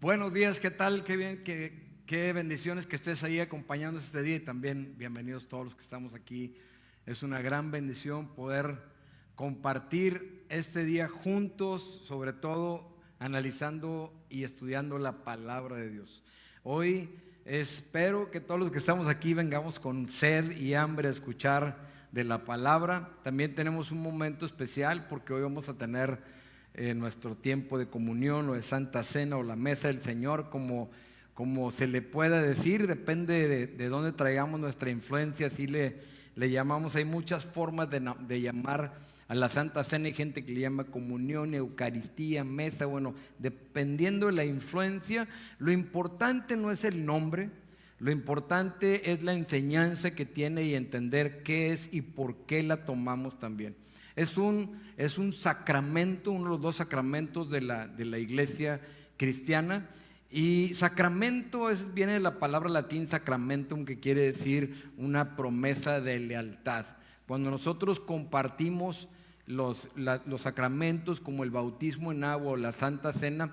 Buenos días, ¿qué tal? Qué bien, qué bendiciones que estés ahí acompañándonos este día y también bienvenidos todos los que estamos aquí. Es una gran bendición poder compartir este día juntos, sobre todo analizando y estudiando la palabra de Dios. Hoy espero que todos los que estamos aquí vengamos con sed y hambre a escuchar de la palabra. También tenemos un momento especial porque hoy vamos a tener nuestro tiempo de comunión o de Santa Cena o la mesa del Señor, como se le pueda decir, depende de dónde traigamos nuestra influencia, así le llamamos. Hay muchas formas de llamar a la Santa Cena. Hay gente que le llama comunión, Eucaristía, mesa. Bueno, dependiendo de la influencia, lo importante no es el nombre, lo importante es la enseñanza que tiene y entender qué es y por qué la tomamos también. Es un sacramento, uno de los dos sacramentos de la iglesia cristiana. Y sacramento viene de la palabra latín sacramentum, que quiere decir una promesa de lealtad. Cuando nosotros compartimos los sacramentos como el bautismo en agua o la Santa Cena,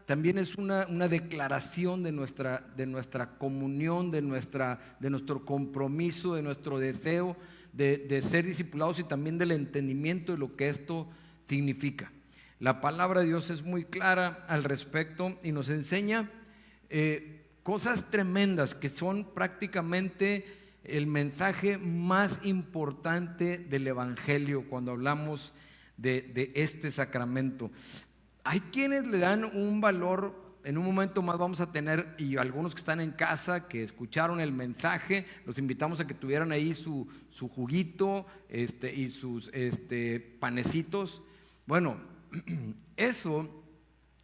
también es una declaración de nuestra comunión, de nuestro compromiso, de nuestro deseo de ser discipulados y también del entendimiento de lo que esto significa. La palabra de Dios es muy clara al respecto y nos enseña cosas tremendas que son prácticamente el mensaje más importante del Evangelio cuando hablamos de este sacramento. Hay quienes le dan un valor. En un momento más vamos a tener, y algunos que están en casa, que escucharon el mensaje, los invitamos a que tuvieran ahí su juguito y sus panecitos. Bueno, eso,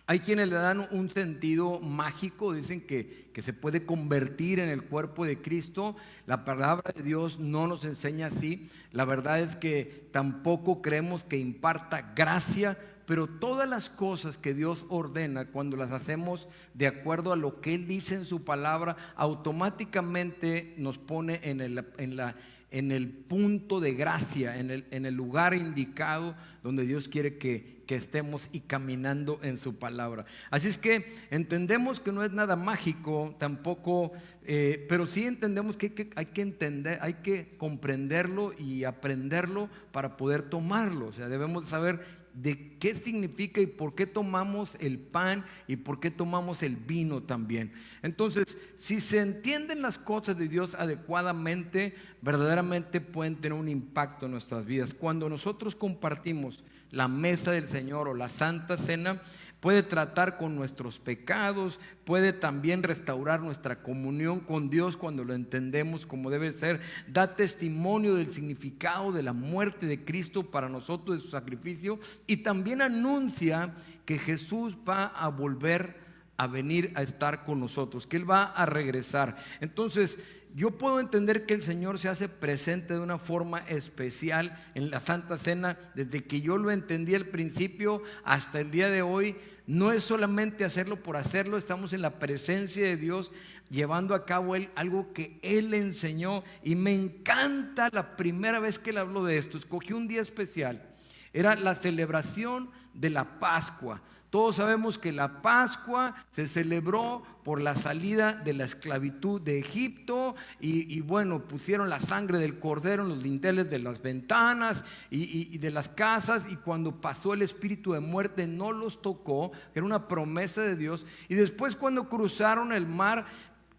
hay quienes le dan un sentido mágico, dicen que se puede convertir en el cuerpo de Cristo. La palabra de Dios no nos enseña así. La verdad es que tampoco creemos que imparta gracia, pero todas las cosas que Dios ordena, cuando las hacemos de acuerdo a lo que Él dice en su palabra, automáticamente nos pone en el punto de gracia, en el lugar indicado donde Dios quiere que estemos y caminando en su palabra. Así es que entendemos que no es nada mágico tampoco, pero sí entendemos que hay que entender, hay que comprenderlo y aprenderlo para poder tomarlo. O sea, debemos saber de qué significa y por qué tomamos el pan y por qué tomamos el vino también. Entonces, si se entienden las cosas de Dios adecuadamente, verdaderamente pueden tener un impacto en nuestras vidas. Cuando nosotros compartimos la mesa del Señor o la Santa Cena, puede tratar con nuestros pecados, puede también restaurar nuestra comunión con Dios cuando lo entendemos como debe ser, da testimonio del significado de la muerte de Cristo para nosotros, de su sacrificio, y también anuncia que Jesús va a volver a venir a estar con nosotros, que Él va a regresar. Entonces, yo puedo entender que el Señor se hace presente de una forma especial en la Santa Cena. Desde que yo lo entendí al principio hasta el día de hoy, no es solamente hacerlo por hacerlo, estamos en la presencia de Dios llevando a cabo algo que Él enseñó. Y me encanta la primera vez que Él habló de esto. Escogí un día especial, era la celebración de la Pascua. Todos sabemos que la Pascua se celebró por la salida de la esclavitud de Egipto y bueno, pusieron la sangre del cordero en los dinteles de las ventanas y de las casas, y cuando pasó el espíritu de muerte no los tocó, era una promesa de Dios. Y después, cuando cruzaron el mar,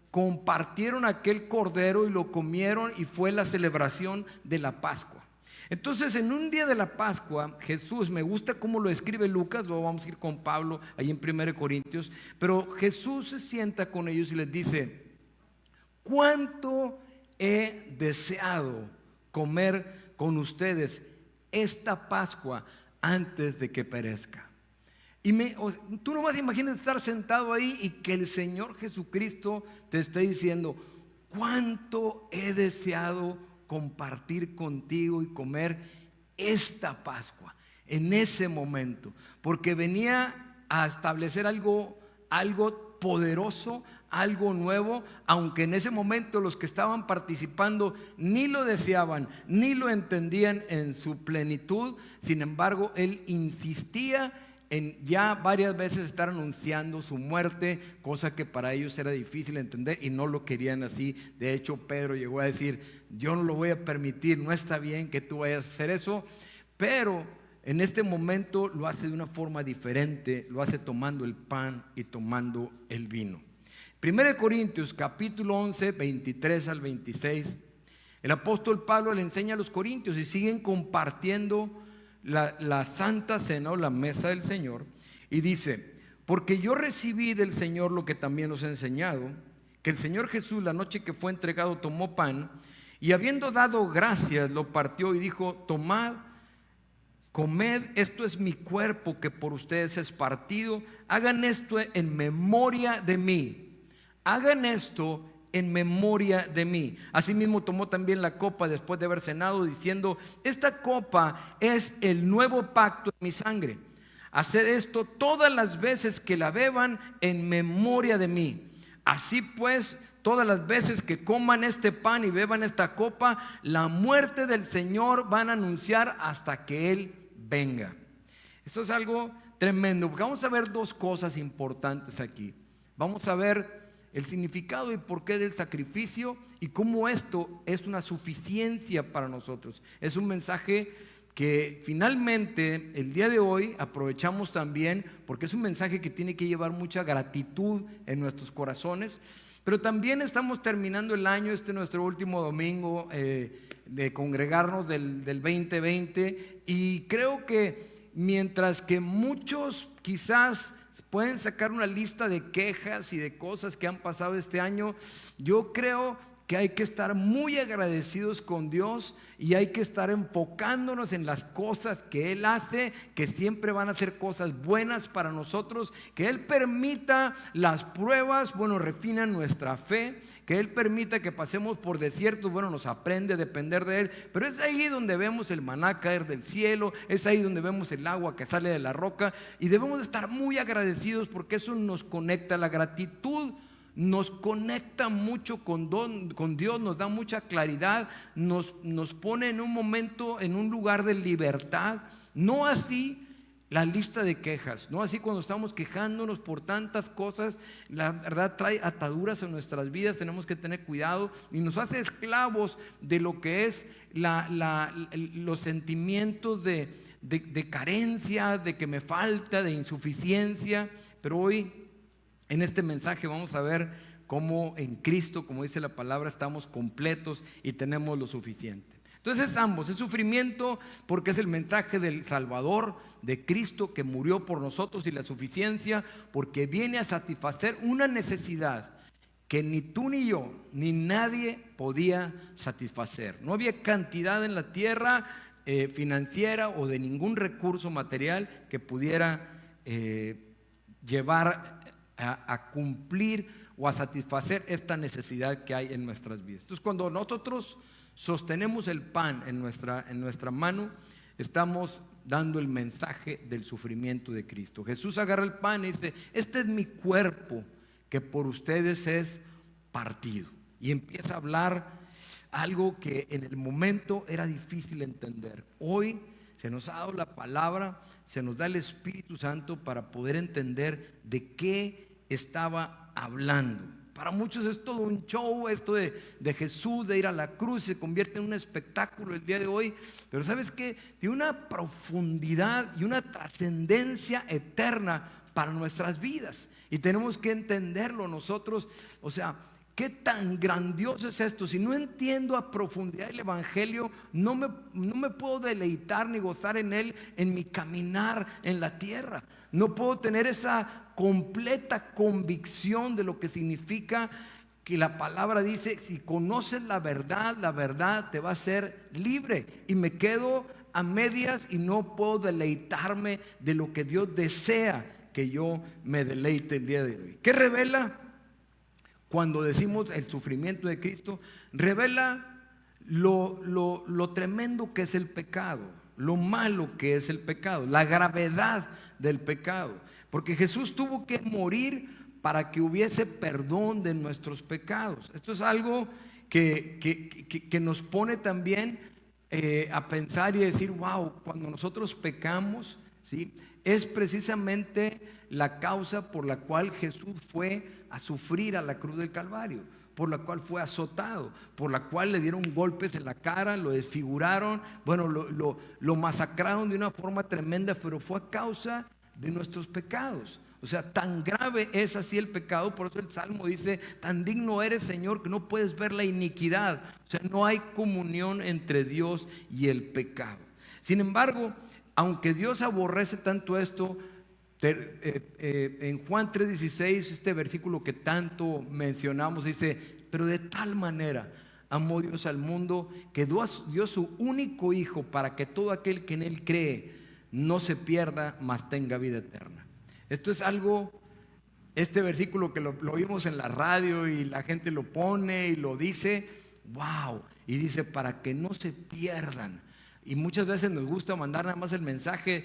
compartieron aquel cordero y lo comieron, y fue la celebración de la Pascua. Entonces, en un día de la Pascua, Jesús, me gusta cómo lo escribe Lucas, luego vamos a ir con Pablo ahí en 1 Corintios, pero Jesús se sienta con ellos y les dice: ¿cuánto he deseado comer con ustedes esta Pascua antes de que perezca? Y tú nomás imaginas estar sentado ahí y que el Señor Jesucristo te esté diciendo: ¿cuánto he deseado compartir contigo y comer esta Pascua en ese momento? Porque venía a establecer algo poderoso, algo nuevo, aunque en ese momento los que estaban participando ni lo deseaban, ni lo entendían en su plenitud. Sin embargo, Él insistía en ya varias veces estar anunciando su muerte, cosa que para ellos era difícil entender y no lo querían así. De hecho, Pedro llegó a decir: yo no lo voy a permitir, no está bien que tú vayas a hacer eso. Pero en este momento lo hace de una forma diferente, lo hace tomando el pan y tomando el vino. 1 Corintios capítulo 11, 23 al 26, el apóstol Pablo le enseña a los corintios y siguen compartiendo la santa cena o la mesa del Señor, y dice: porque yo recibí del Señor lo que también os he enseñado, que el Señor Jesús, la noche que fue entregado, tomó pan, y habiendo dado gracias, lo partió y dijo: tomad, comed, esto es mi cuerpo que por ustedes es partido, hagan esto en memoria de mí. Hagan esto en memoria de mí. Asimismo tomó también la copa después de haber cenado, diciendo: esta copa es el nuevo pacto en mi sangre. Haced esto todas las veces que la beban en memoria de mí. Así pues, todas las veces que coman este pan y beban esta copa, la muerte del Señor van a anunciar hasta que Él venga. Esto es algo tremendo, porque vamos a ver dos cosas importantes aquí. Vamos a ver el significado y por qué del sacrificio y cómo esto es una suficiencia para nosotros. Es un mensaje que finalmente el día de hoy aprovechamos también, porque es un mensaje que tiene que llevar mucha gratitud en nuestros corazones. Pero también estamos terminando el año, este es nuestro último domingo de congregarnos del 2020, y creo que mientras que muchos quizás pueden sacar una lista de quejas y de cosas que han pasado este año, yo creo que hay que estar muy agradecidos con Dios y hay que estar enfocándonos en las cosas que Él hace, que siempre van a ser cosas buenas para nosotros, que Él permita las pruebas, bueno, refinan nuestra fe, que Él permita que pasemos por desiertos, bueno, nos aprende a depender de Él, pero es ahí donde vemos el maná caer del cielo, es ahí donde vemos el agua que sale de la roca, y debemos estar muy agradecidos porque eso nos conecta. La gratitud nos conecta mucho con Dios, nos da mucha claridad, nos pone en un momento, en un lugar de libertad. No así la lista de quejas, no así cuando estamos quejándonos por tantas cosas. La verdad trae ataduras en nuestras vidas, tenemos que tener cuidado y nos hace esclavos de lo que es los sentimientos de carencia, de que me falta, de insuficiencia. Pero hoy en este mensaje vamos a ver cómo en Cristo, como dice la palabra, estamos completos y tenemos lo suficiente. Entonces ambos, es sufrimiento porque es el mensaje del Salvador, de Cristo que murió por nosotros, y la suficiencia porque viene a satisfacer una necesidad que ni tú ni yo, ni nadie podía satisfacer. No había cantidad en la tierra financiera o de ningún recurso material que pudiera llevar a cumplir o a satisfacer esta necesidad que hay en nuestras vidas. Entonces, cuando nosotros sostenemos el pan en nuestra mano, estamos dando el mensaje del sufrimiento de Cristo. Jesús agarra el pan y dice: este es mi cuerpo que por ustedes es partido, y empieza a hablar algo que en el momento era difícil entender. Hoy se nos ha dado la palabra, se nos da el Espíritu Santo para poder entender de qué estaba hablando. Para muchos es todo un show, esto de Jesús, de ir a la cruz, se convierte en un espectáculo el día de hoy. Pero ¿sabes qué? Tiene una profundidad y una trascendencia eterna para nuestras vidas, y tenemos que entenderlo nosotros. O sea, ¿qué tan grandioso es esto? Si no entiendo a profundidad el Evangelio, no me puedo deleitar ni gozar en él en mi caminar en la tierra. No puedo tener esa completa convicción de lo que significa que la palabra dice: si conoces la verdad te va a hacer libre. Y me quedo a medias y no puedo deleitarme de lo que Dios desea que yo me deleite el día de hoy. ¿Qué revela? Cuando decimos el sufrimiento de Cristo, revela lo tremendo que es el pecado, lo malo que es el pecado, la gravedad del pecado. Porque Jesús tuvo que morir para que hubiese perdón de nuestros pecados. Esto es algo que nos pone también a pensar y decir: wow, cuando nosotros pecamos, ¿sí? Es precisamente la causa por la cual Jesús fue a sufrir a la cruz del Calvario, por la cual fue azotado, por la cual le dieron golpes en la cara, lo desfiguraron, bueno, lo masacraron de una forma tremenda, pero fue a causa de nuestros pecados. O sea, tan grave es así el pecado. Por eso el Salmo dice: tan digno eres, Señor, que no puedes ver la iniquidad. O sea, no hay comunión entre Dios y el pecado. Sin embargo, aunque Dios aborrece tanto esto, en Juan 3:16, este versículo que tanto mencionamos, dice: pero de tal manera amó Dios al mundo, que dio su único Hijo, para que todo aquel que en Él cree no se pierda, mas tenga vida eterna. Esto es algo, este versículo que lo vimos en la radio y la gente lo pone y lo dice, wow, y dice: para que no se pierdan. Y muchas veces nos gusta mandar nada más el mensaje: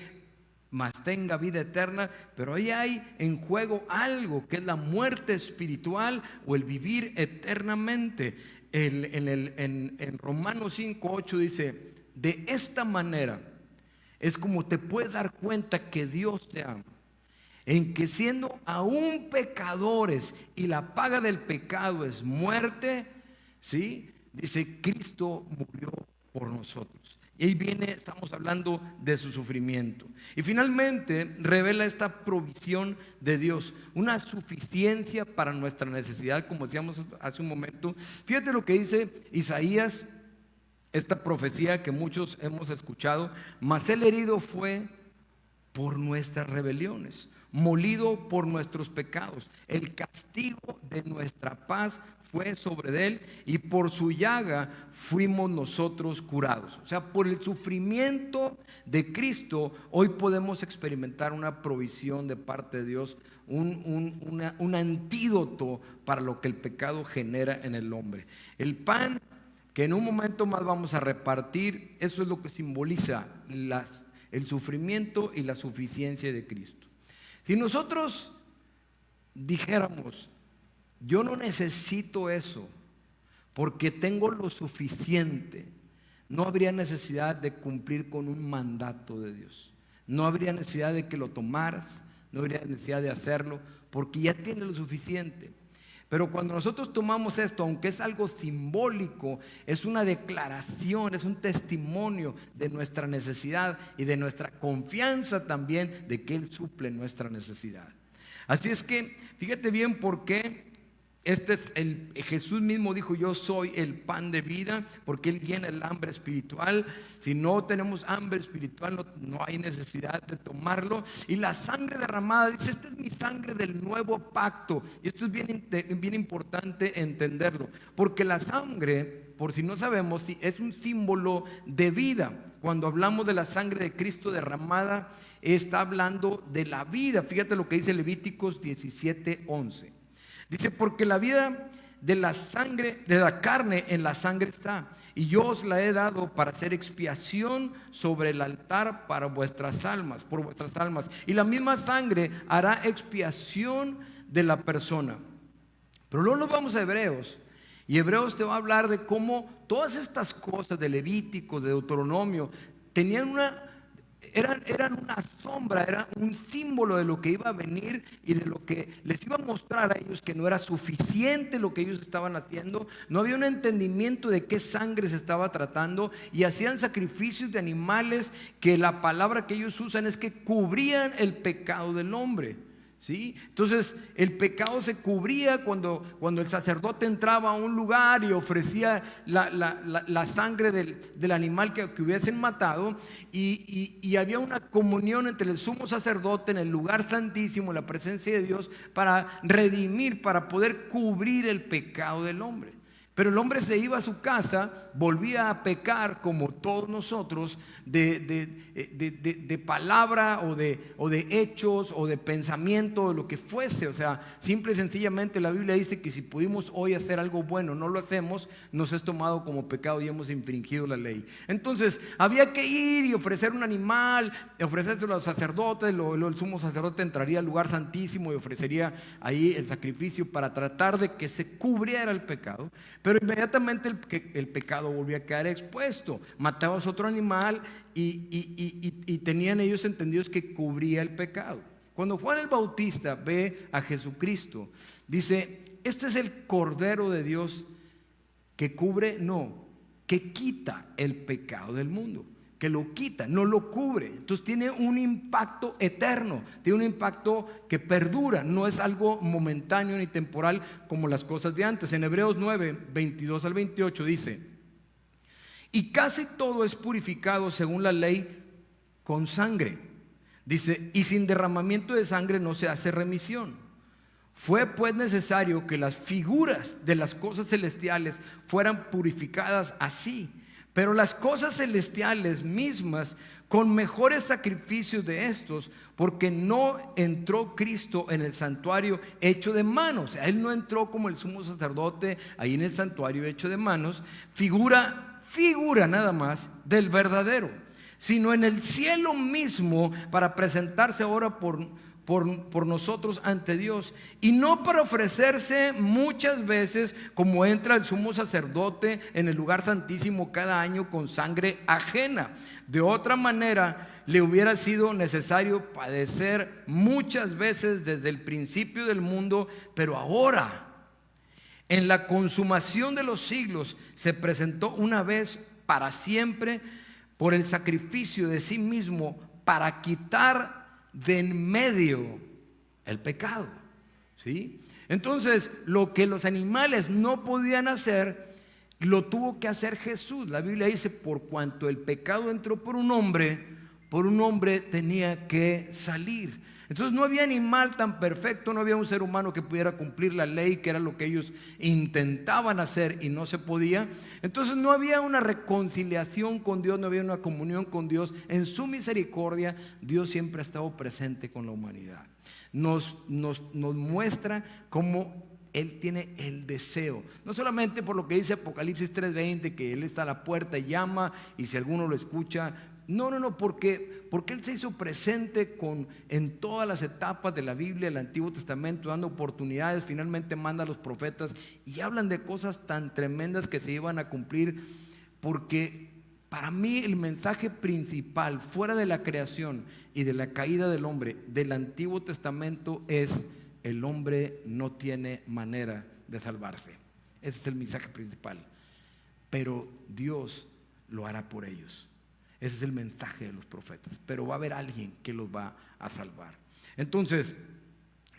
mas tenga vida eterna, pero ahí hay en juego algo que es la muerte espiritual o el vivir eternamente. En Romanos 5:8 dice: de esta manera es como te puedes dar cuenta que Dios te ama, en que siendo aún pecadores y la paga del pecado es muerte, ¿sí? Dice: Cristo murió por nosotros. Y ahí viene, estamos hablando de su sufrimiento. Y finalmente revela esta provisión de Dios, una suficiencia para nuestra necesidad, como decíamos hace un momento. Fíjate lo que dice Isaías, esta profecía que muchos hemos escuchado: mas el herido fue por nuestras rebeliones, molido por nuestros pecados, el castigo de nuestra paz fue sobre él, y por su llaga fuimos nosotros curados. O sea, por el sufrimiento de Cristo hoy podemos experimentar una provisión de parte de Dios, un antídoto para lo que el pecado genera en el hombre. El pan que en un momento más vamos a repartir, eso es lo que simboliza el sufrimiento y la suficiencia de Cristo. Si nosotros dijéramos: yo no necesito eso porque tengo lo suficiente, no habría necesidad de cumplir con un mandato de Dios, no habría necesidad de que lo tomaras, no habría necesidad de hacerlo, porque ya tiene lo suficiente. Pero cuando nosotros tomamos esto, aunque es algo simbólico, es una declaración, es un testimonio de nuestra necesidad y de nuestra confianza también de que Él suple nuestra necesidad. Así es que fíjate bien por qué Jesús mismo dijo: yo soy el pan de vida, porque Él llena el hambre espiritual. Si no tenemos hambre espiritual, no hay necesidad de tomarlo. Y la sangre derramada, dice: esta es mi sangre del nuevo pacto. Y esto es bien importante entenderlo, porque la sangre, por si no sabemos, es un símbolo de vida. Cuando hablamos de la sangre de Cristo derramada, está hablando de la vida. Fíjate lo que dice Levíticos 17:11. Dice: porque la vida de la sangre, de la carne en la sangre está, y yo os la he dado para hacer expiación sobre el altar para vuestras almas, por vuestras almas. Y la misma sangre hará expiación de la persona. Pero luego nos vamos a Hebreos, y Hebreos te va a hablar de cómo todas estas cosas de Levítico, de Deuteronomio, eran una sombra, eran un símbolo de lo que iba a venir y de lo que les iba a mostrar a ellos, que no era suficiente lo que ellos estaban haciendo. No había un entendimiento de qué sangre se estaba tratando, y hacían sacrificios de animales que la palabra que ellos usan es que cubrían el pecado del hombre. ¿Sí? Entonces el pecado se cubría cuando el sacerdote entraba a un lugar y ofrecía la sangre del animal que hubiesen matado, y había una comunión entre el sumo sacerdote en el lugar santísimo, en la presencia de Dios, para redimir, para poder cubrir el pecado del hombre. Pero el hombre se iba a su casa, volvía a pecar como todos nosotros, de palabra o de hechos o de pensamiento, de lo que fuese. O sea, simple y sencillamente la Biblia dice que si pudimos hoy hacer algo bueno, no lo hacemos, nos es tomado como pecado y hemos infringido la ley. Entonces había que ir y ofrecer un animal, ofrecérselo a los sacerdotes. El sumo sacerdote entraría al lugar santísimo y ofrecería ahí el sacrificio para tratar de que se cubriera el pecado. Pero inmediatamente el pecado volvió a quedar expuesto. Matabas otro animal y tenían ellos entendidos que cubría el pecado. Cuando Juan el Bautista ve a Jesucristo, dice: este es el Cordero de Dios que cubre, no, que quita el pecado del mundo. Que lo quita, no lo cubre. Entonces tiene un impacto eterno, tiene un impacto que perdura, no es algo momentáneo ni temporal como las cosas de antes. En Hebreos 9, 22 al 28 dice: y casi todo es purificado según la ley con sangre. Dice: y sin derramamiento de sangre no se hace remisión. Fue pues necesario que las figuras de las cosas celestiales fueran purificadas así, pero las cosas celestiales mismas con mejores sacrificios de estos, porque no entró Cristo en el santuario hecho de manos. O sea, Él no entró como el sumo sacerdote ahí en el santuario hecho de manos, figura nada más del verdadero, sino en el cielo mismo, para presentarse ahora por nosotros ante Dios, y no para ofrecerse muchas veces como entra el sumo sacerdote en el lugar santísimo cada año con sangre ajena. De otra manera le hubiera sido necesario padecer muchas veces desde el principio del mundo, pero ahora, en la consumación de los siglos, se presentó una vez para siempre por el sacrificio de sí mismo para quitar de en medio el pecado, ¿sí? Entonces, lo que los animales no podían hacer, lo tuvo que hacer Jesús. La Biblia dice: por cuanto el pecado entró por un hombre tenía que salir. Entonces no había animal tan perfecto, no había un ser humano que pudiera cumplir la ley, que era lo que ellos intentaban hacer y no se podía. Entonces no había una reconciliación con Dios, no había una comunión con Dios. En su misericordia, Dios siempre ha estado presente con la humanidad. Nos muestra cómo Él tiene el deseo, no solamente por lo que dice Apocalipsis 3:20, que Él está a la puerta y llama, y si alguno lo escucha. No, porque Él se hizo presente en todas las etapas de la Biblia, el Antiguo Testamento, dando oportunidades. Finalmente manda a los profetas y hablan de cosas tan tremendas que se iban a cumplir. Porque para mí el mensaje principal, fuera de la creación y de la caída del hombre, del Antiguo Testamento, es: el hombre no tiene manera de salvarse. Ese es el mensaje principal. Pero Dios lo hará por ellos. Ese es el mensaje de los profetas. Pero va a haber alguien que los va a salvar. Entonces,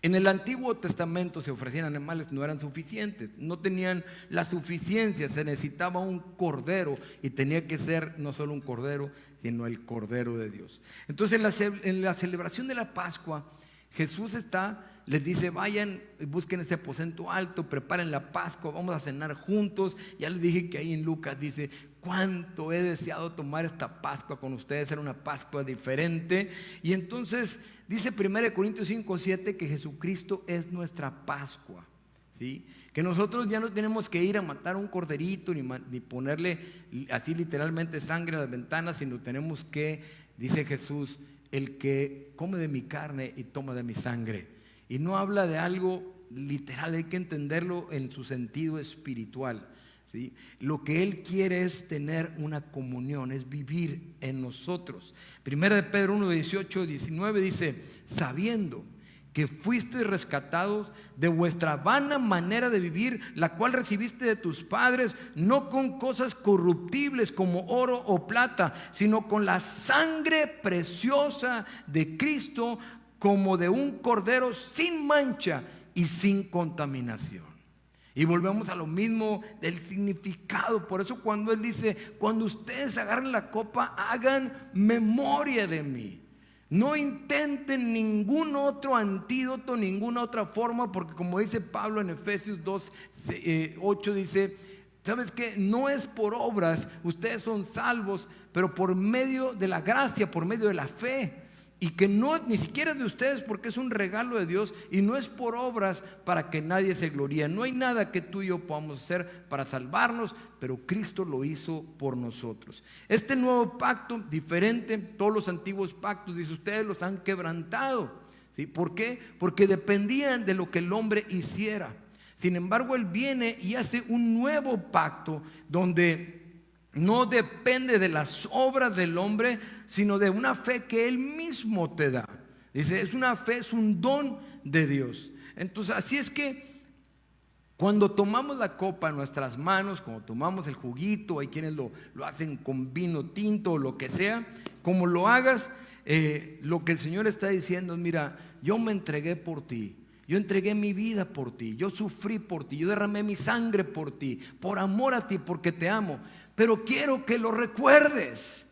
en el Antiguo Testamento se ofrecían animales, no eran suficientes, no tenían la suficiencia, se necesitaba un cordero, y tenía que ser no solo un cordero, sino el Cordero de Dios. Entonces, en la celebración de la Pascua, Jesús les dice: vayan, busquen ese aposento alto, preparen la Pascua, vamos a cenar juntos. Ya les dije que ahí en Lucas dice: cuánto he deseado tomar esta Pascua con ustedes, era una Pascua diferente. Y entonces dice 1 Corintios 5:7 que Jesucristo es nuestra Pascua, ¿sí? Que nosotros ya no tenemos que ir a matar un corderito ni ponerle así literalmente sangre a las ventanas, sino tenemos que, dice Jesús: el que come de mi carne y toma de mi sangre. Y no habla de algo literal, hay que entenderlo en su sentido espiritual, ¿sí? Lo que Él quiere es tener una comunión, es vivir en nosotros. Primera de Pedro 1, 18, 19 dice: sabiendo que fuisteis rescatados de vuestra vana manera de vivir, la cual recibiste de tus padres, no con cosas corruptibles como oro o plata, sino con la sangre preciosa de Cristo, como de un cordero sin mancha y sin contaminación. Y volvemos a lo mismo del significado. Por eso cuando Él dice: cuando ustedes agarren la copa, hagan memoria de mí. No intenten ningún otro antídoto, ninguna otra forma, porque como dice Pablo en Efesios 2, 8, dice: ¿sabes qué? No es por obras, ustedes son salvos, pero por medio de la gracia, por medio de la fe. Y que no, ni siquiera de ustedes, porque es un regalo de Dios, y no es por obras para que nadie se gloríe. No hay nada que tú y yo podamos hacer para salvarnos, pero Cristo lo hizo por nosotros. Este nuevo pacto, diferente, todos los antiguos pactos, dice, ustedes los han quebrantado, ¿sí? ¿Por qué? Porque dependían de lo que el hombre hiciera. Sin embargo, Él viene y hace un nuevo pacto donde no depende de las obras del hombre, sino de una fe que Él mismo te da. Dice, es una fe, es un don de Dios. Entonces, así es que cuando tomamos la copa en nuestras manos, cuando tomamos el juguito, hay quienes lo hacen con vino tinto o lo que sea, como lo hagas, lo que el Señor está diciendo es, mira, yo me entregué por ti. Yo entregué mi vida por ti, yo sufrí por ti, yo derramé mi sangre por ti, por amor a ti, porque te amo. Pero quiero que lo recuerdes,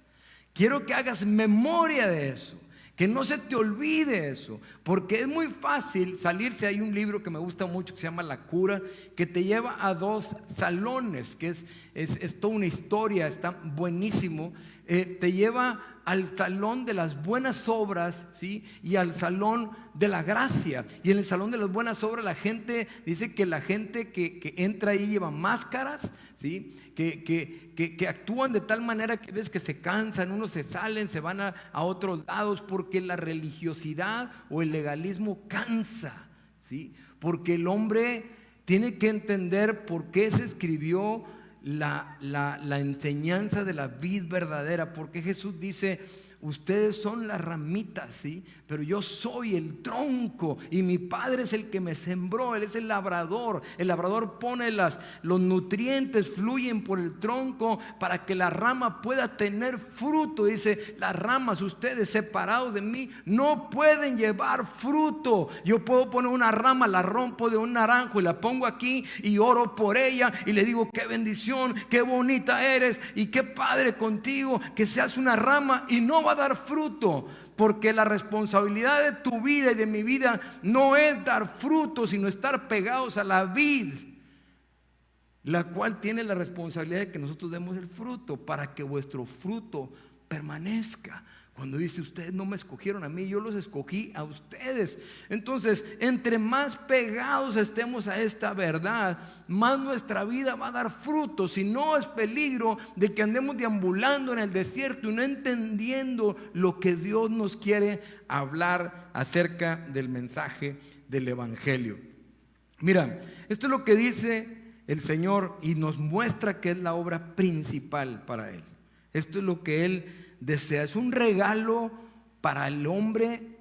quiero que hagas memoria de eso, que no se te olvide eso, porque es muy fácil salirse. Hay un libro que me gusta mucho que se llama La Cura, que te lleva a dos salones, que es toda una historia, está buenísimo. Te lleva al salón de las buenas obras, ¿sí? Y al salón de la gracia. Y en el salón de las buenas obras la gente dice que la gente que entra ahí lleva máscaras, ¿sí? Que actúan de tal manera que ves que se cansan, unos se salen, se van a otros lados, porque la religiosidad o el legalismo cansa, ¿sí? Porque el hombre tiene que entender por qué se escribió la enseñanza de la vid verdadera, porque Jesús dice, ustedes son las ramitas, ¿sí? Pero yo soy el tronco y mi Padre es el que me sembró. Él es el labrador. El labrador pone los nutrientes, fluyen por el tronco para que la rama pueda tener fruto. Dice, las ramas, ustedes separados de mí no pueden llevar fruto. Yo puedo poner una rama, la rompo de un naranjo y la pongo aquí y oro por ella y le digo, qué bendición, qué bonita eres y qué padre contigo que seas una rama, y no va a dar fruto. Porque la responsabilidad de tu vida y de mi vida no es dar fruto, sino estar pegados a la vid, la cual tiene la responsabilidad de que nosotros demos el fruto para que vuestro fruto permanezca. Cuando dice, ustedes no me escogieron a mí, yo los escogí a ustedes. Entonces, entre más pegados estemos a esta verdad, más nuestra vida va a dar fruto. Si no, es peligro de que andemos deambulando en el desierto y no entendiendo lo que Dios nos quiere hablar acerca del mensaje del evangelio. Mira, esto es lo que dice el Señor y nos muestra que es la obra principal para Él. Esto es lo que Él desea, es un regalo para el hombre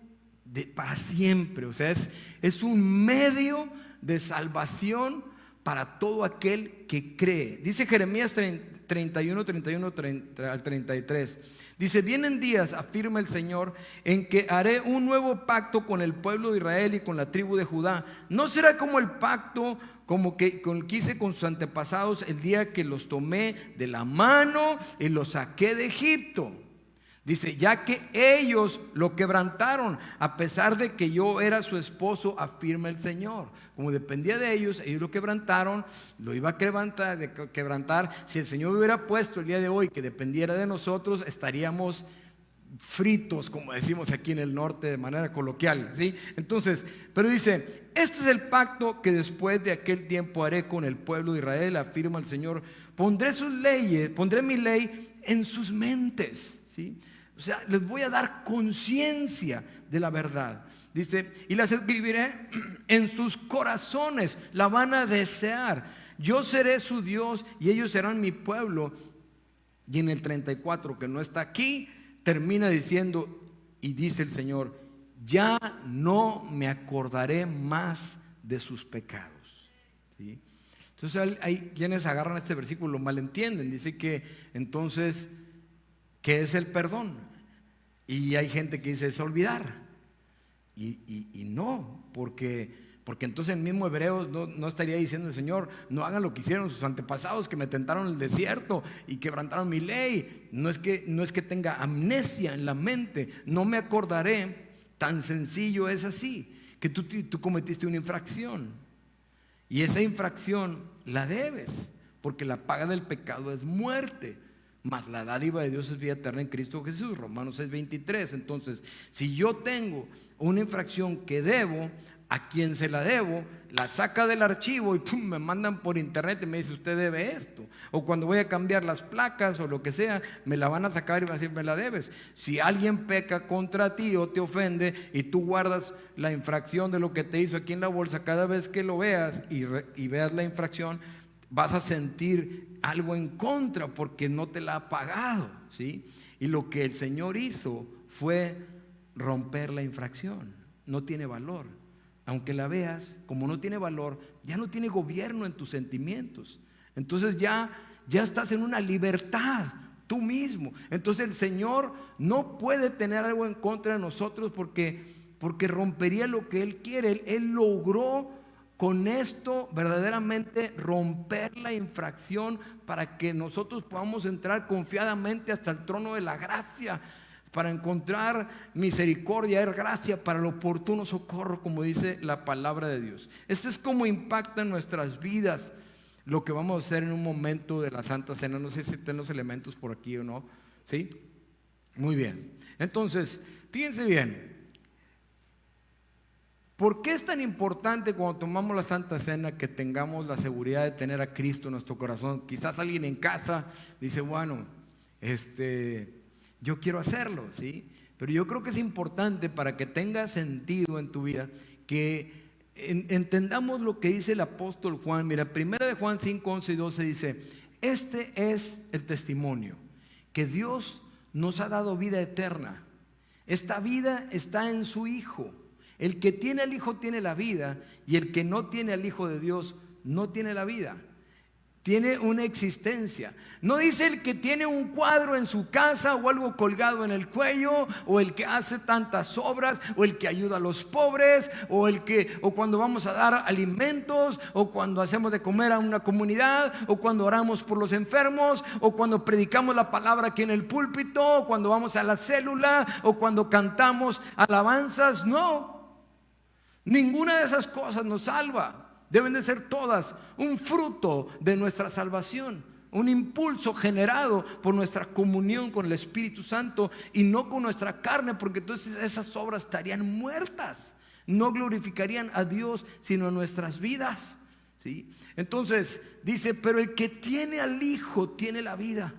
para siempre. O sea, es un medio de salvación para todo aquel que cree. Dice Jeremías 31 al 33. Dice, vienen días, afirma el Señor, en que haré un nuevo pacto con el pueblo de Israel y con la tribu de Judá. No será como el pacto que hice con sus antepasados el día que los tomé de la mano y los saqué de Egipto. Dice, ya que ellos lo quebrantaron, a pesar de que yo era su esposo, afirma el Señor. Como dependía de ellos, ellos lo quebrantaron, lo iba a quebrantar. Si el Señor hubiera puesto el día de hoy que dependiera de nosotros, estaríamos fritos, como decimos aquí en el norte de manera coloquial, ¿sí? Entonces, pero dice, este es el pacto que después de aquel tiempo haré con el pueblo de Israel, afirma el Señor. Pondré sus leyes, pondré mi ley en sus mentes, ¿sí? O sea, les voy a dar conciencia de la verdad. Dice, y las escribiré en sus corazones, la van a desear. Yo seré su Dios y ellos serán mi pueblo. Y en el 34, que no está aquí, termina diciendo, y dice el Señor, ya no me acordaré más de sus pecados, ¿sí? Entonces hay quienes agarran este versículo, lo malentienden. Dice que entonces, ¿qué es el perdón? Y hay gente que dice, es olvidar. Y no, porque entonces el mismo Hebreos no estaría diciendo el Señor, no hagan lo que hicieron sus antepasados que me tentaron en el desierto y quebrantaron mi ley. No es que tenga amnesia en la mente, no me acordaré. Tan sencillo es así, que tú cometiste una infracción y esa infracción la debes, porque la paga del pecado es muerte, mas la dádiva de Dios es vida eterna en Cristo Jesús, Romanos 6:23. Entonces, si yo tengo una infracción que debo, a quien se la debo, la saca del archivo y ¡pum!, me mandan por internet y me dice, usted debe esto. O cuando voy a cambiar las placas o lo que sea, me la van a sacar y van a decir, me la debes. Si alguien peca contra ti o te ofende y tú guardas la infracción de lo que te hizo aquí en la bolsa, cada vez que lo veas y veas la infracción, vas a sentir algo en contra porque no te la ha pagado, ¿sí? Y lo que el Señor hizo fue romper la infracción. No tiene valor. Aunque la veas, como no tiene valor, ya no tiene gobierno en tus sentimientos. Entonces ya estás en una libertad tú mismo. Entonces el Señor no puede tener algo en contra de nosotros porque rompería lo que Él quiere. Él logró con esto verdaderamente romper la infracción para que nosotros podamos entrar confiadamente hasta el trono de la gracia, para encontrar misericordia, gracia para el oportuno socorro, como dice la palabra de Dios. Este es como impacta en nuestras vidas lo que vamos a hacer en un momento de la Santa Cena. No sé si tienen los elementos por aquí o no, ¿sí? Muy bien. Entonces, fíjense bien. ¿Por qué es tan importante cuando tomamos la Santa Cena que tengamos la seguridad de tener a Cristo en nuestro corazón? Quizás alguien en casa dice, bueno, yo quiero hacerlo, ¿sí? Pero yo creo que es importante para que tenga sentido en tu vida que entendamos lo que dice el apóstol Juan. Mira, 1 de Juan 5, 11 y 12 dice, este es el testimonio, que Dios nos ha dado vida eterna. Esta vida está en su Hijo. El que tiene al Hijo tiene la vida, y el que no tiene al Hijo de Dios no tiene la vida. Tiene una existencia. No dice el que tiene un cuadro en su casa o algo colgado en el cuello, o el que hace tantas obras, o el que ayuda a los pobres, o cuando vamos a dar alimentos, o cuando hacemos de comer a una comunidad, o cuando oramos por los enfermos, o cuando predicamos la palabra aquí en el púlpito, o cuando vamos a la célula, o cuando cantamos alabanzas. No, ninguna de esas cosas nos salva. Deben de ser todas un fruto de nuestra salvación, un impulso generado por nuestra comunión con el Espíritu Santo y no con nuestra carne, porque entonces esas obras estarían muertas, no glorificarían a Dios sino en nuestras vidas, ¿sí? Entonces dice, pero el que tiene al Hijo tiene la vida.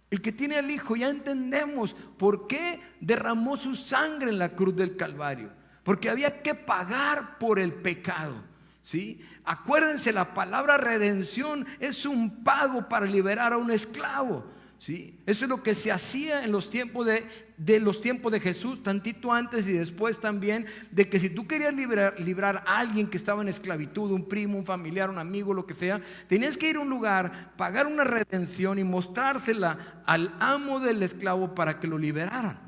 El que tiene al Hijo, ya entendemos por qué derramó su sangre en la cruz del Calvario, porque había que pagar por el pecado, ¿sí? Acuérdense, la palabra redención es un pago para liberar a un esclavo, ¿sí? Eso es lo que se hacía en los tiempos de Jesús, tantito antes y después también, de que si tú querías librar a alguien que estaba en esclavitud, un primo, un familiar, un amigo, lo que sea, tenías que ir a un lugar, pagar una redención y mostrársela al amo del esclavo para que lo liberaran,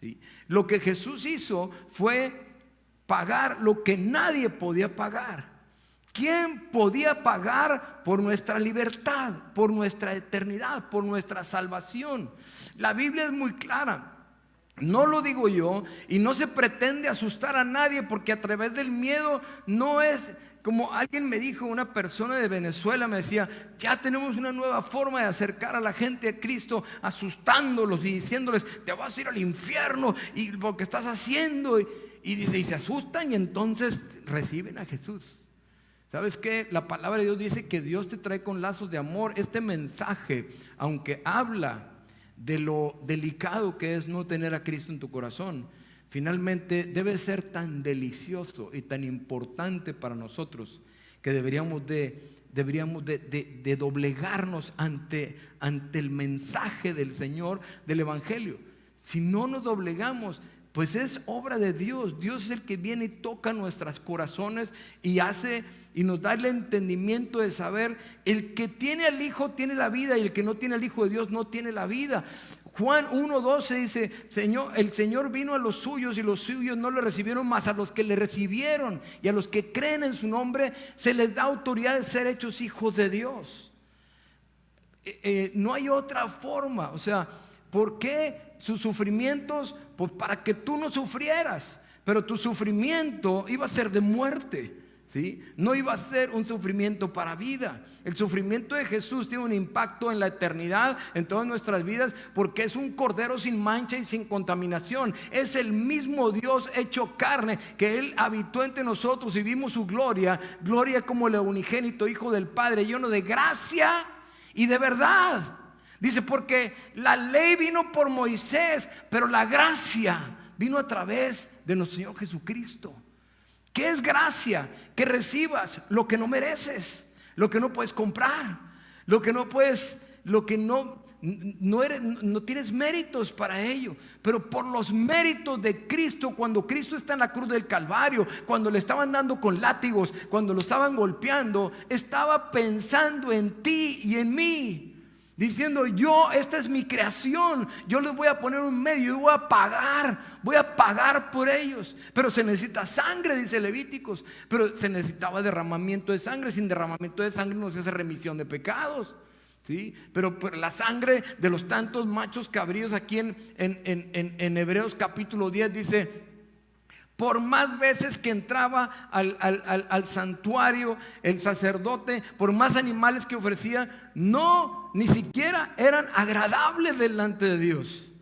¿sí? Lo que Jesús hizo fue pagar lo que nadie podía pagar. ¿Quién podía pagar por nuestra libertad, por nuestra eternidad, por nuestra salvación? La Biblia es muy clara. No lo digo yo y no se pretende asustar a nadie, porque a través del miedo no es como alguien me dijo, una persona de Venezuela me decía, ya tenemos una nueva forma de acercar a la gente a Cristo, asustándolos y diciéndoles, te vas a ir al infierno y lo que estás haciendo, y dice, y se asustan y entonces reciben a Jesús. ¿Sabes qué? La palabra de Dios dice que Dios te trae con lazos de amor. Este mensaje, aunque habla de lo delicado que es no tener a Cristo en tu corazón, finalmente debe ser tan delicioso y tan importante para nosotros que deberíamos de doblegarnos ante el mensaje del Señor, del Evangelio. Si no nos doblegamos, pues es obra de Dios. Dios es el que viene y toca nuestros corazones y nos da el entendimiento de saber, el que tiene al Hijo tiene la vida, y el que no tiene al Hijo de Dios no tiene la vida. Juan 1:12 dice, el Señor vino a los suyos y los suyos no le recibieron, mas a los que le recibieron y a los que creen en su nombre se les da autoridad de ser hechos hijos de Dios. No hay otra forma. O sea, ¿por qué sus sufrimientos? Pues para que tú no sufrieras, pero tu sufrimiento iba a ser de muerte, ¿sí? No iba a ser un sufrimiento para vida. El sufrimiento de Jesús tiene un impacto en la eternidad, en todas nuestras vidas, porque es un cordero sin mancha y sin contaminación. Es el mismo Dios hecho carne, que Él habitó entre nosotros y vimos su gloria, gloria como el unigénito Hijo del Padre, lleno de gracia y de verdad. Dice, porque la ley vino por Moisés, pero la gracia vino a través de nuestro Señor Jesucristo. ¿Qué es gracia? Que recibas lo que no mereces, lo que no puedes comprar, lo que no puedes, lo que no tienes méritos para ello. Pero por los méritos de Cristo, cuando Cristo está en la cruz del Calvario, cuando le estaban dando con látigos, cuando lo estaban golpeando, estaba pensando en ti y en mí, diciendo, esta es mi creación, yo les voy a poner un medio, yo voy a pagar por ellos. Pero se necesita sangre, dice Levíticos, pero se necesitaba derramamiento de sangre. Sin derramamiento de sangre no se hace remisión de pecados, ¿sí? Pero la sangre de los tantos machos cabríos, aquí en Hebreos capítulo 10 dice, por más veces que entraba al santuario el sacerdote, por más animales que ofrecía, ni siquiera eran agradables delante de Dios.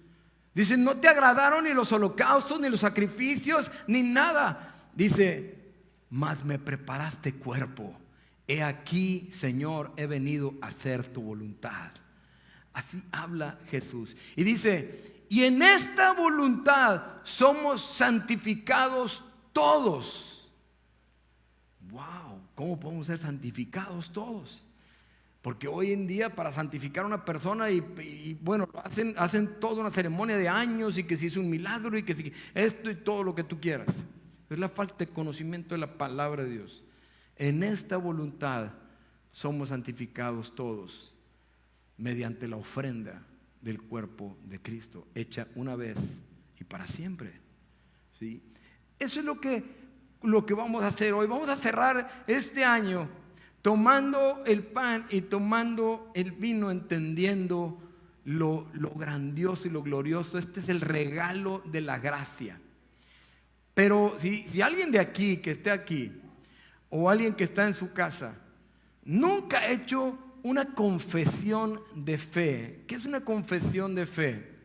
Dice, no te agradaron ni los holocaustos, ni los sacrificios, ni nada. Dice, mas me preparaste cuerpo. He aquí, Señor, he venido a hacer tu voluntad. Así habla Jesús. Y dice, y en esta voluntad somos santificados todos. Wow, ¿cómo podemos ser santificados todos? Porque hoy en día para santificar a una persona y bueno, hacen toda una ceremonia de años, y que si hizo un milagro y que si esto y todo lo que tú quieras. Es la falta de conocimiento de la palabra de Dios. En esta voluntad somos santificados todos mediante la ofrenda del cuerpo de Cristo, hecha una vez y para siempre, ¿sí? Eso es lo que vamos a hacer hoy. Vamos a cerrar este año tomando el pan y tomando el vino, entendiendo lo grandioso y lo glorioso. Este es el regalo de la gracia. Pero si alguien de aquí, que esté aquí, o alguien que está en su casa, nunca ha hecho una confesión de fe. ¿Qué es una confesión de fe?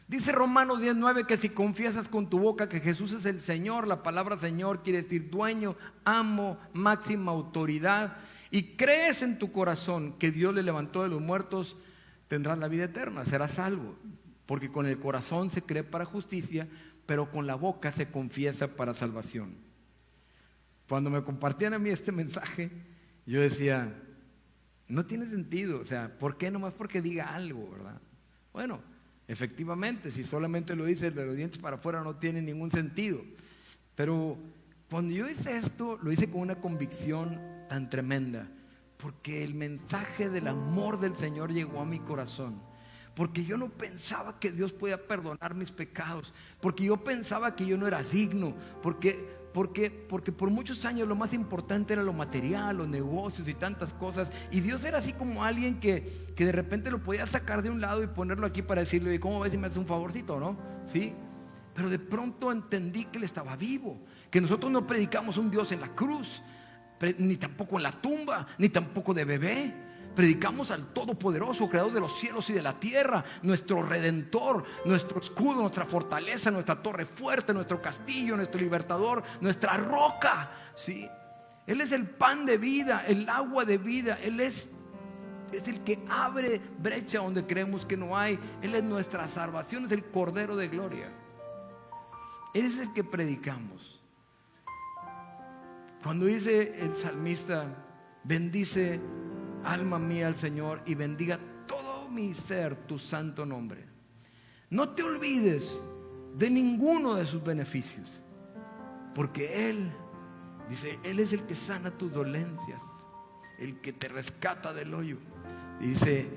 Dice Romanos 10:9 que si confiesas con tu boca que Jesús es el Señor, la palabra Señor quiere decir dueño, amo, máxima autoridad, y crees en tu corazón que Dios le levantó de los muertos, tendrás la vida eterna, serás salvo. Porque con el corazón se cree para justicia, pero con la boca se confiesa para salvación. Cuando me compartían a mí este mensaje, yo decía, no tiene sentido, o sea, ¿por qué? Nomás porque diga algo, ¿verdad? Bueno, efectivamente, si solamente lo dice de los dientes para afuera no tiene ningún sentido. Pero cuando yo hice esto, lo hice con una convicción tan tremenda, porque el mensaje del amor del Señor llegó a mi corazón. Porque yo no pensaba que Dios podía perdonar mis pecados, porque yo pensaba que yo no era digno, porque por muchos años lo más importante era lo material, los negocios y tantas cosas, y Dios era así como alguien que de repente lo podía sacar de un lado y ponerlo aquí para decirle, ¿cómo ves si me hace un favorcito, no? ¿Sí? Pero de pronto entendí que Él estaba vivo, que nosotros no predicamos un Dios en la cruz, ni tampoco en la tumba, ni tampoco de bebé. Predicamos al Todopoderoso, Creador de los cielos y de la tierra, nuestro Redentor, nuestro escudo, nuestra fortaleza, nuestra torre fuerte, nuestro castillo, nuestro libertador, nuestra roca, ¿sí? Él es el pan de vida, el agua de vida. Él es el que abre brecha donde creemos que no hay. Él es nuestra salvación, es el Cordero de gloria. Él es el que predicamos. Cuando dice el salmista, bendice alma mía al Señor y bendiga todo mi ser tu santo nombre. No te olvides de ninguno de sus beneficios, porque Él, dice, Él es el que sana tus dolencias, el que te rescata del hoyo. Dice,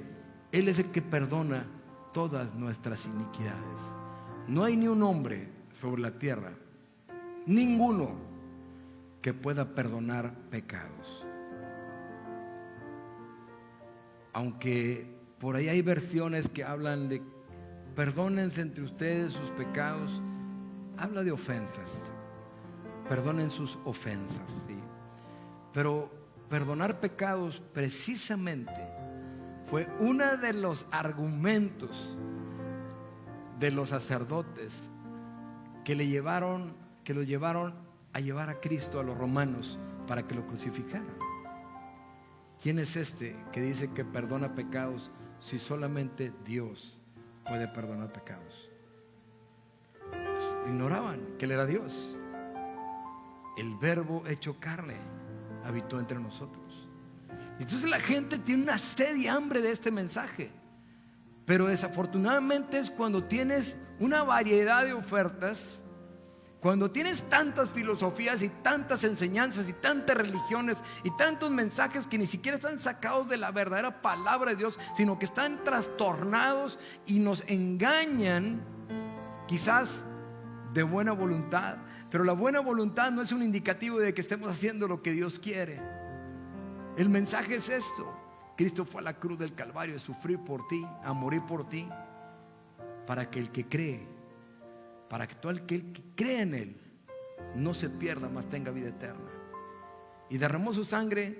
Él es el que perdona todas nuestras iniquidades. No hay ni un hombre sobre la tierra, ninguno, que pueda perdonar pecados. Aunque por ahí hay versiones que hablan de perdónense entre ustedes sus pecados, habla de ofensas. Perdonen sus ofensas, ¿sí? Pero perdonar pecados precisamente fue uno de los argumentos de los sacerdotes que lo llevaron a llevar a Cristo a los romanos para que lo crucificaran. ¿Quién es este que dice que perdona pecados si solamente Dios puede perdonar pecados? Ignoraban que Él era Dios. El Verbo hecho carne habitó entre nosotros. Entonces la gente tiene una sed y hambre de este mensaje. Pero desafortunadamente es cuando tienes una variedad de ofertas, cuando tienes tantas filosofías y tantas enseñanzas y tantas religiones y tantos mensajes que ni siquiera están sacados de la verdadera palabra de Dios, sino que están trastornados y nos engañan, quizás de buena voluntad, pero la buena voluntad no es un indicativo de que estemos haciendo lo que Dios quiere. El mensaje es esto: Cristo fue a la cruz del Calvario a sufrir por ti, a morir por ti, para que el que cree, para que todo el que cree en Él no se pierda, mas tenga vida eterna. Y derramó su sangre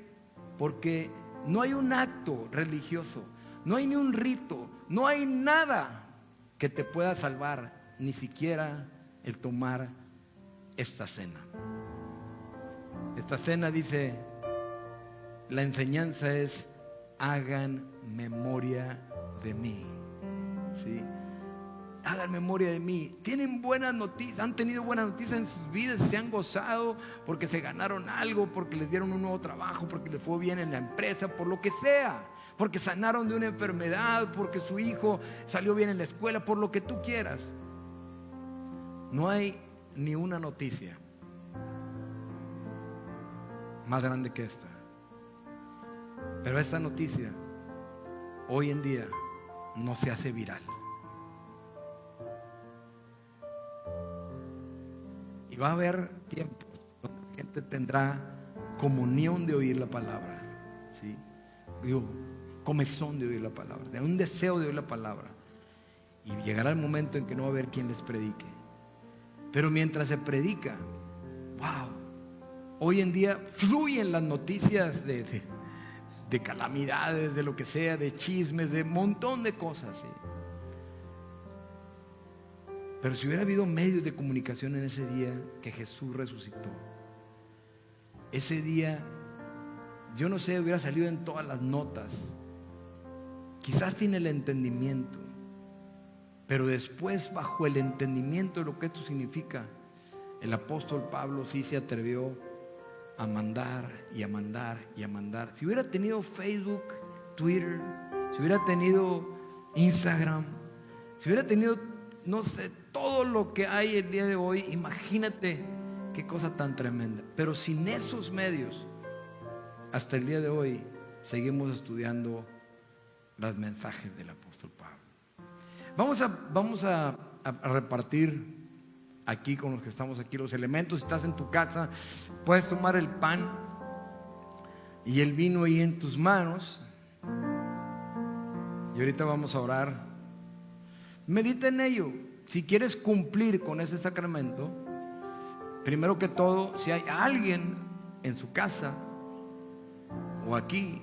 porque no hay un acto religioso, no hay ni un rito, no hay nada que te pueda salvar, ni siquiera el tomar esta cena. Esta cena, dice, la enseñanza es: hagan memoria de mí. ¿Sí? Hagan memoria de mí. Tienen buenas noticias, han tenido buenas noticias en sus vidas, se han gozado porque se ganaron algo, porque les dieron un nuevo trabajo, porque les fue bien en la empresa, por lo que sea, porque sanaron de una enfermedad, porque su hijo salió bien en la escuela, por lo que tú quieras. No hay ni una noticia más grande que esta. Pero esta noticia hoy en día no se hace viral. Y va a haber tiempos donde la gente tendrá comunión de oír la palabra, ¿sí? Digo, comezón de oír la palabra, de un deseo de oír la palabra. Y llegará el momento en que no va a haber quien les predique. Pero mientras se predica, wow, hoy en día fluyen las noticias de calamidades, de lo que sea, de chismes, de un montón de cosas, ¿sí? Pero si hubiera habido medios de comunicación en ese día que Jesús resucitó, ese día, yo no sé, hubiera salido en todas las notas, quizás sin el entendimiento, pero después, bajo el entendimiento de lo que esto significa, el apóstol Pablo sí se atrevió a mandar y a mandar y a mandar. Si hubiera tenido Facebook, Twitter, si hubiera tenido Instagram, si hubiera tenido, no sé, todo lo que hay el día de hoy, imagínate qué cosa tan tremenda. Pero sin esos medios, hasta el día de hoy seguimos estudiando los mensajes del apóstol Pablo. Vamos a repartir aquí con los que estamos aquí los elementos. Si estás en tu casa, puedes tomar el pan y el vino ahí en tus manos. Y ahorita vamos a orar. Medita en ello. Si quieres cumplir con ese sacramento, primero que todo, si hay alguien en su casa o aquí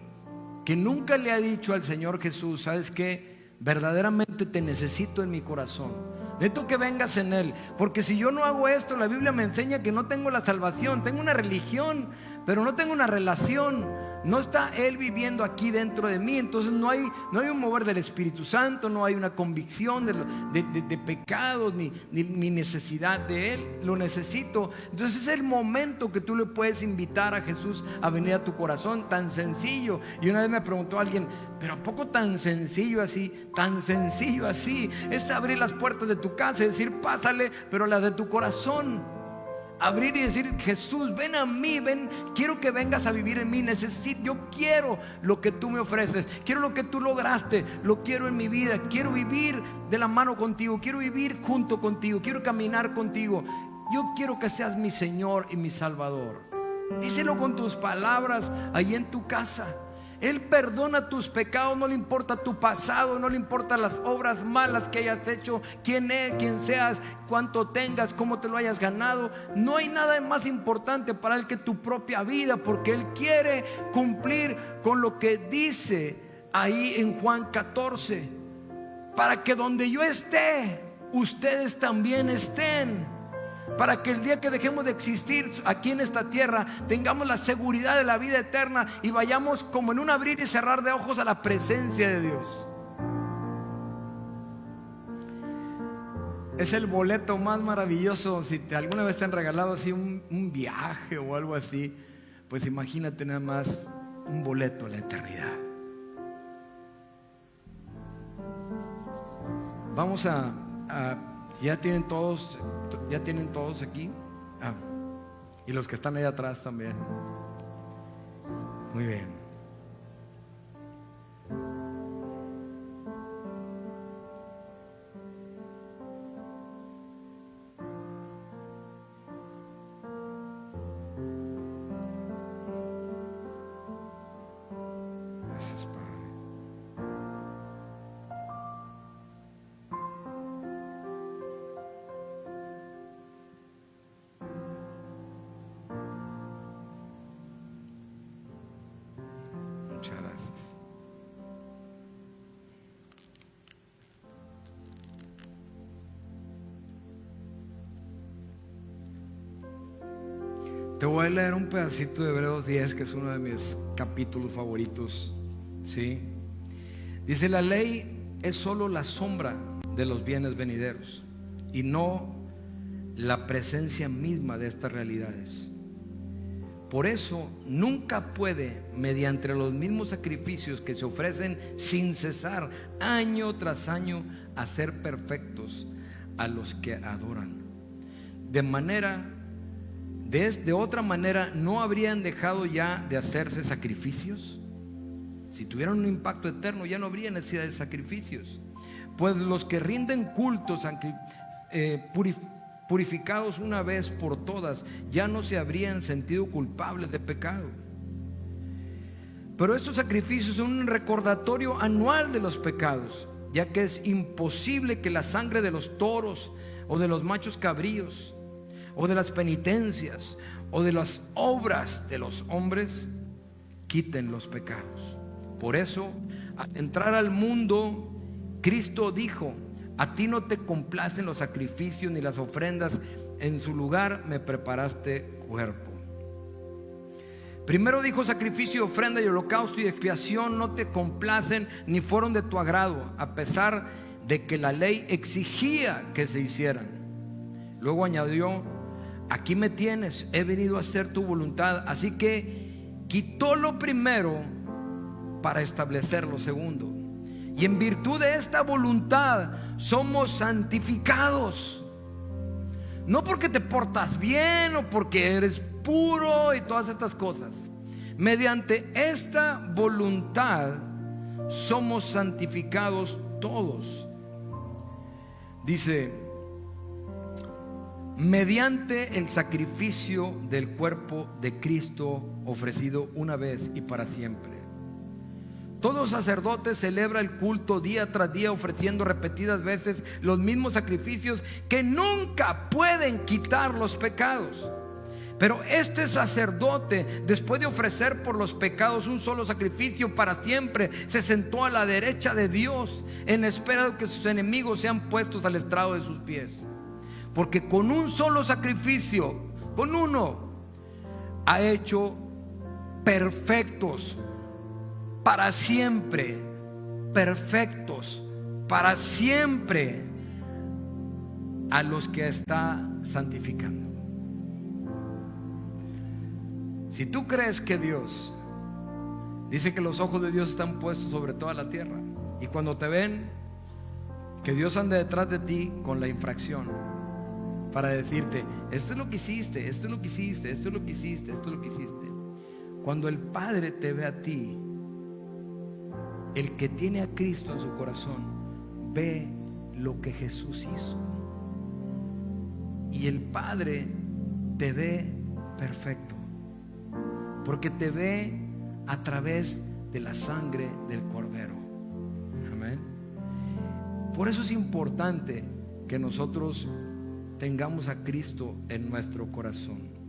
que nunca le ha dicho al Señor Jesús: ¿sabes qué? Verdaderamente te necesito en mi corazón. Necesito que vengas en Él, porque si yo no hago esto, la Biblia me enseña que no tengo la salvación. Tengo una religión, pero no tengo una relación. No está Él viviendo aquí dentro de mí. Entonces no hay un mover del Espíritu Santo, no hay una convicción de pecados, ni necesidad de Él. Lo necesito. Entonces es el momento que tú le puedes invitar a Jesús a venir a tu corazón. Tan sencillo. Y una vez me preguntó alguien: ¿pero a poco tan sencillo así? Tan sencillo así. Es abrir las puertas de tu casa y decir: pásale, pero las de tu corazón. Abrir y decir: Jesús, ven a mí, ven, quiero que vengas a vivir en mí. Yo quiero lo que tú me ofreces, quiero lo que tú lograste, lo quiero en mi vida. Quiero vivir de la mano contigo, quiero vivir junto contigo, quiero caminar contigo. Yo quiero que seas mi Señor y mi Salvador. Díselo con tus palabras ahí en tu casa. Él perdona tus pecados. No le importa tu pasado, no le importa las obras malas que hayas hecho, quién seas, cuánto tengas, cómo te lo hayas ganado. No hay nada más importante para Él que tu propia vida, porque Él quiere cumplir con lo que dice ahí en Juan 14, para que donde yo esté, ustedes también estén. Para que el día que dejemos de existir aquí en esta tierra, tengamos la seguridad de la vida eterna y vayamos como en un abrir y cerrar de ojos a la presencia de Dios. Es el boleto más maravilloso. Si alguna vez te han regalado así un viaje o algo así, pues imagínate nada más un boleto a la eternidad. Vamos ¿ya tienen todos aquí? Y los que están ahí atrás también. Muy bien. Gracias, Padre. Muchas gracias. Te voy a leer un pedacito de Hebreos 10, que es uno de mis capítulos favoritos. ¿Sí? Dice: la ley es solo la sombra de los bienes venideros y no la presencia misma de estas realidades. Por eso nunca puede, mediante los mismos sacrificios que se ofrecen sin cesar, año tras año, hacer perfectos a los que adoran. De otra manera, ¿no habrían dejado ya de hacerse sacrificios? Si tuvieran un impacto eterno, ya no habría necesidad de sacrificios. Pues los que rinden cultos purificados una vez por todas, ya no se habrían sentido culpables de pecado. Pero estos sacrificios son un recordatorio anual de los pecados, ya que es imposible que la sangre de los toros o de los machos cabríos o de las penitencias o de las obras de los hombres quiten los pecados. Por eso, al entrar al mundo, Cristo dijo: a ti no te complacen los sacrificios ni las ofrendas, en su lugar me preparaste cuerpo. Primero dijo: sacrificio, ofrenda y holocausto y expiación no te complacen ni fueron de tu agrado, a pesar de que la ley exigía que se hicieran. Luego añadió: aquí me tienes, he venido a hacer tu voluntad. Así que quitó lo primero para establecer lo segundo. Y en virtud de esta voluntad somos santificados. No porque te portas bien o porque eres puro y todas estas cosas. Mediante esta voluntad somos santificados todos. Dice: mediante el sacrificio del cuerpo de Cristo ofrecido una vez y para siempre. Todo sacerdote celebra el culto día tras día, ofreciendo repetidas veces los mismos sacrificios que nunca pueden quitar los pecados. Pero este sacerdote, después de ofrecer por los pecados un solo sacrificio para siempre, se sentó a la derecha de Dios en espera de que sus enemigos sean puestos al estrado de sus pies. Porque con un solo sacrificio, con uno, ha hecho perfectos para siempre, perfectos para siempre a los que está santificando. Si tú crees que Dios dice que los ojos de Dios están puestos sobre toda la tierra, y cuando te ven, que Dios anda detrás de ti con la infracción para decirte: esto es lo que hiciste, esto es lo que hiciste, esto es lo que hiciste, esto es lo que hiciste. Cuando el Padre te ve a ti, el que tiene a Cristo en su corazón ve lo que Jesús hizo, y el Padre te ve perfecto, porque te ve a través de la sangre del Cordero. Amén. Por eso es importante que nosotros tengamos a Cristo en nuestro corazón.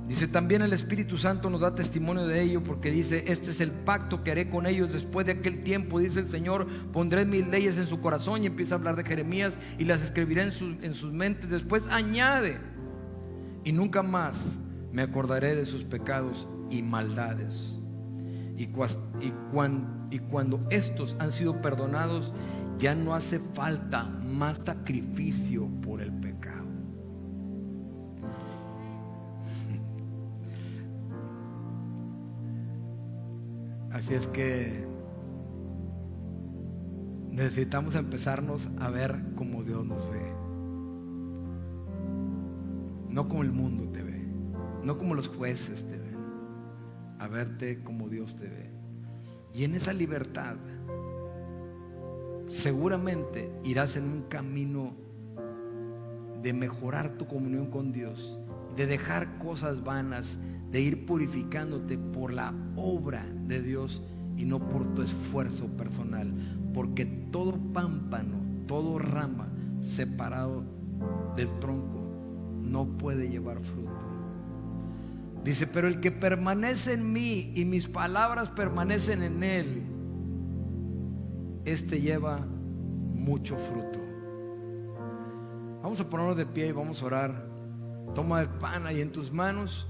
Dice, también el Espíritu Santo nos da testimonio de ello, porque dice, este es el pacto que haré con ellos después de aquel tiempo, dice el Señor, pondré mis leyes en su corazón. Y empieza a hablar de Jeremías, y las escribiré en sus mentes. Después añade, y nunca más me acordaré de sus pecados y maldades. Y cuando estos han sido perdonados, ya no hace falta más sacrificio por el pecado. Así es que necesitamos empezarnos a ver como Dios nos ve, no como el mundo te ve, no como los jueces te ven, a verte como Dios te ve. Y en esa libertad seguramente irás en un camino de mejorar tu comunión con Dios, de dejar cosas vanas, de ir purificándote por la obra de Dios y no por tu esfuerzo personal, porque todo pámpano, todo rama separado del tronco no puede llevar fruto. Dice, pero el que permanece en mí y mis palabras permanecen en él, este lleva mucho fruto. Vamos a ponernos de pie y vamos a orar. Toma el pan ahí en tus manos.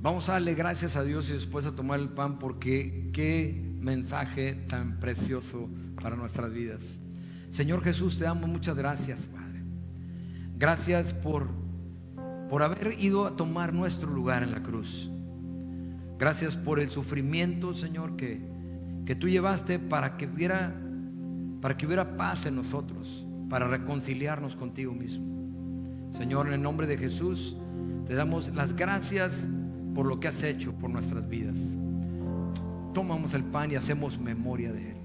Vamos a darle gracias a Dios y después a tomar el pan, porque qué mensaje tan precioso para nuestras vidas. Señor Jesús, te damos muchas gracias, Padre. Gracias por haber ido a tomar nuestro lugar en la cruz. Gracias por el sufrimiento, Señor, que tú llevaste para que hubiera paz en nosotros, para reconciliarnos contigo mismo. Señor, en el nombre de Jesús, te damos las gracias por lo que has hecho por nuestras vidas. Tomamos el pan y hacemos memoria de él.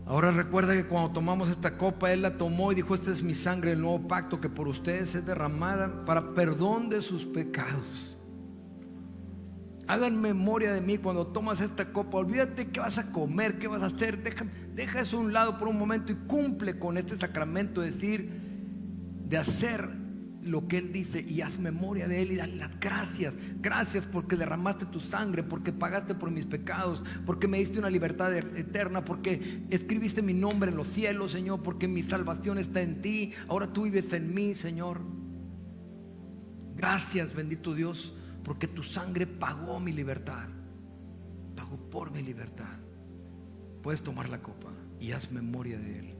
Ahora recuerda que cuando tomamos esta copa, Él la tomó y dijo, esta es mi sangre del nuevo pacto, que por ustedes es derramada para perdón de sus pecados. Hagan memoria de mí cuando tomas esta copa. Olvídate qué vas a comer, qué vas a hacer. Deja eso a un lado por un momento y cumple con este sacramento, de hacer lo que Él dice, y haz memoria de Él y dale las gracias. Gracias porque derramaste tu sangre, porque pagaste por mis pecados, porque me diste una libertad eterna, porque escribiste mi nombre en los cielos, Señor, porque mi salvación está en ti. Ahora tú vives en mí, Señor. Gracias, bendito Dios, porque tu sangre pagó mi libertad, pagó por mi libertad. Puedes tomar la copa y haz memoria de Él.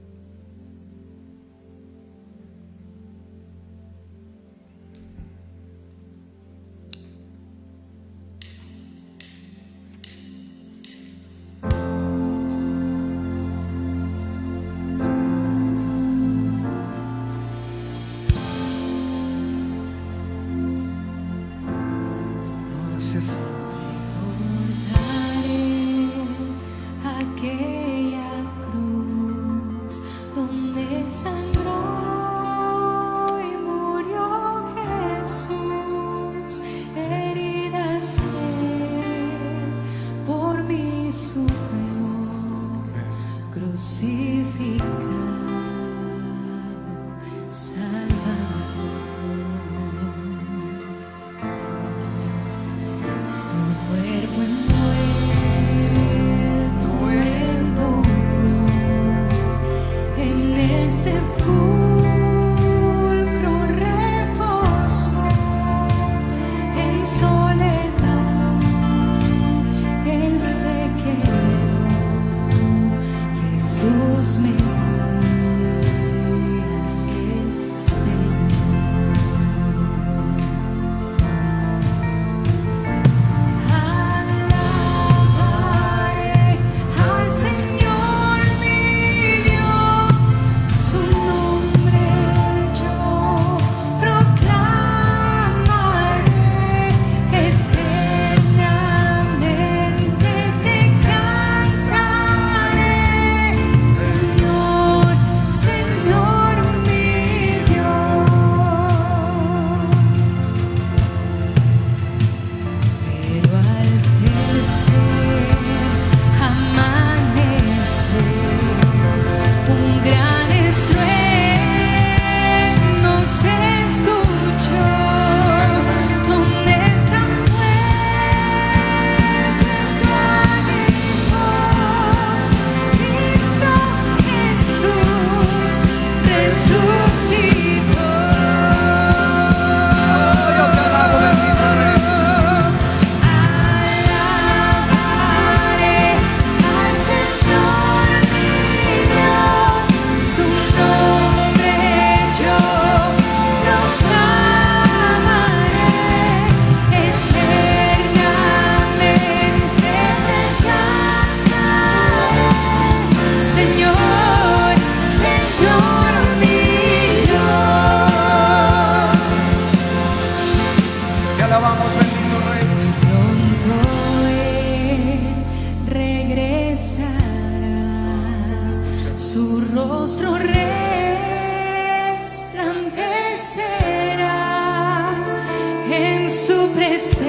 en su presencia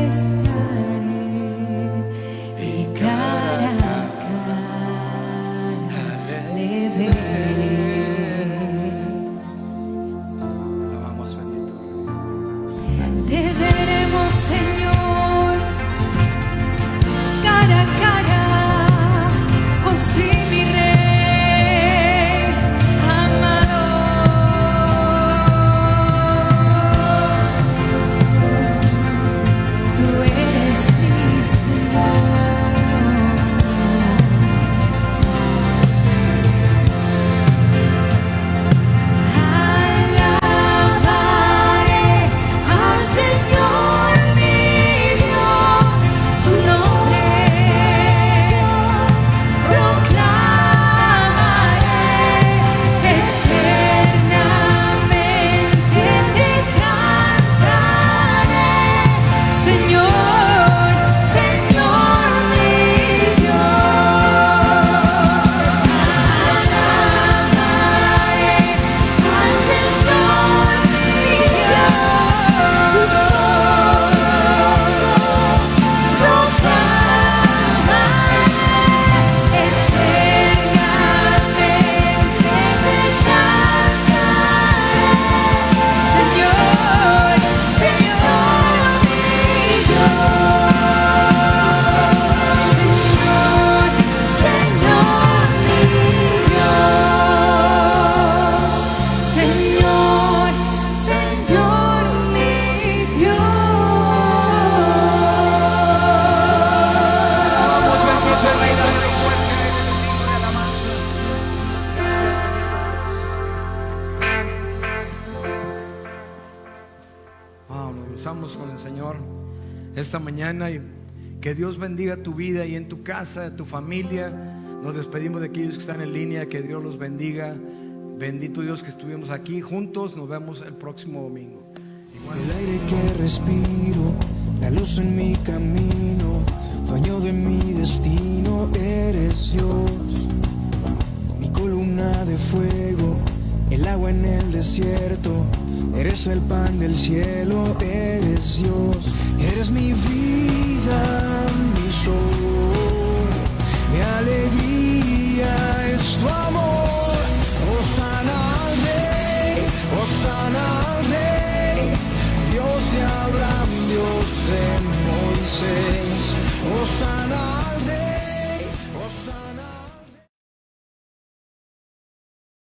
estaré y cara a cara le veré. Alabamos, bendito. Te veremos, Señor, cara a cara, oh sí, mi Rey amado. Tú eres mi Señor. Alabaré al Señor mi Dios, su nombre proclamaré eternamente, te cantaré, Señor, Señor mi Dios. Alabaré al Señor mi Dios, su proclamaré eternamente, te cantaré, Señor, Señor mi Dios, Señor, Señor mi Dios, Señor, Señor mi Alabamos, Dios. bendito el Rey de la fuerte, el digno de alabanza. Gracias, bendito Dios. Wow, nos gozamos con el Señor esta mañana y que Dios bendiga tu vida y en tu casa, tu familia. Nos despedimos de aquellos que están en línea, que Dios los bendiga. Bendito Dios que estuvimos aquí juntos. Nos vemos el próximo domingo. El aire que respiro, la luz en mi camino, dueño de mi destino, eres Dios. Mi columna de fuego, el agua en el desierto, eres el pan del cielo, eres Dios. Eres mi vida, mi sol, mi alegría es tu amor. Hosana al Rey, Hosana al Rey, Dios de Abraham, Dios de Moisés. Hosana